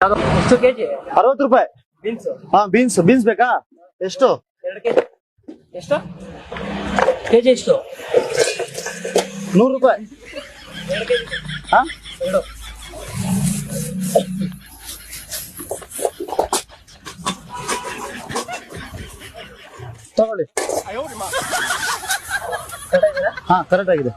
ಎಷ್ಟು ಕೆಜಿ? 60 ರೂಪಾಯಿ. ಬೀನ್ಸ್ ಹಾ ಬೀನ್ಸ್ ಬೇಕಾ? ಎಷ್ಟು? 2 ಕೆಜಿ. ಎಷ್ಟು ಕೆಜಿ? ಎಷ್ಟು? 100 ರೂಪಾಯಿ. 2 ಕೆಜಿ. ಹಾ 2 ತಗೊಳ್ಳಿ. ಹಾ ಕರೆಕ್ಟ್ ಆಗಿದೆ.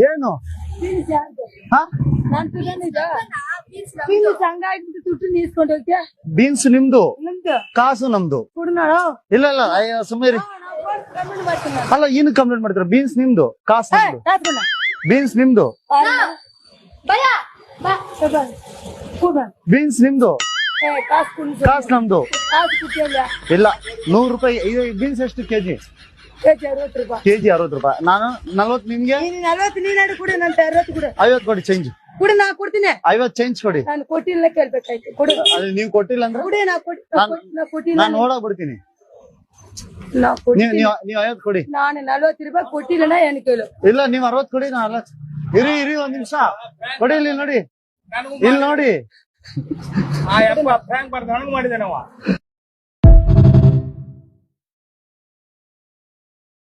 ಏನು? ಹಾ ಬೀನ್ಸ್ ನಿಮ್ದು, ಕಾಸು ನಮ್ದು. ಇಲ್ಲ ಇಲ್ಲ ಅಯ್ಯೋ ಸುಮ್ಮನೆ ಅಲ್ಲ, ಏನು ಕಂಪ್ಲೇಂಟ್ ಮಾಡ್ತೀರ? ಬೀನ್ಸ್ ನಿಮ್ದು, ಕಾಸು ನಮ್ದು. ಬೀನ್ಸ್ ನಿಮ್ದು, ಬೀನ್ಸ್ ನಿಮ್ದು, ಕಾಸು ನಮ್ದು. ಇಲ್ಲ 100 ರೂಪಾಯಿ. ಬೀನ್ಸ್ ಎಷ್ಟು ಕೆಜಿ? ಕೆಜಿ 60 ರೂಪಾಯಿ. ನಾನು 40, ನಿಮ್ಗೆ 50 ಕೊಡಿ ಚೇಂಜ್. 50 ಚೇಂಜ್ ಕೊಡಿ. ನಾನು ಕೊಟ್ಟಿಲ್ಲ ಕೇಳ್ಬೇಕಾಯ್ತು. ಕೊಡು. ಅದು ನೀವು ಕೊಟ್ಟಿಲ್ಲ ಅಂದ್ರೆ ಕೊಡಿ. ನಾ ಕೊಟ್ಟಿಲ್ಲ. ನಾನು ನೋಡಬಿಡ್ತೀನಿ. ನೀವು 50 ಕೊಡಿ. ನಾನು 40 ರೂಪಾಯಿ ಕೊಟ್ಟಿಲ್ಲ ಏನು ಕೇಳು. ಇಲ್ಲ ನೀವು 60 ಕೊಡಿ. ನಾ 40. ಇರಿ ಒಂದ್ ನಿಮಿಷ ಕೊಡಿ. ಇಲ್ಲಿ ನೋಡಿ, ಇಲ್ಲಿ ನೋಡಿ. ಮಾಡಿದೆ ನಾವು.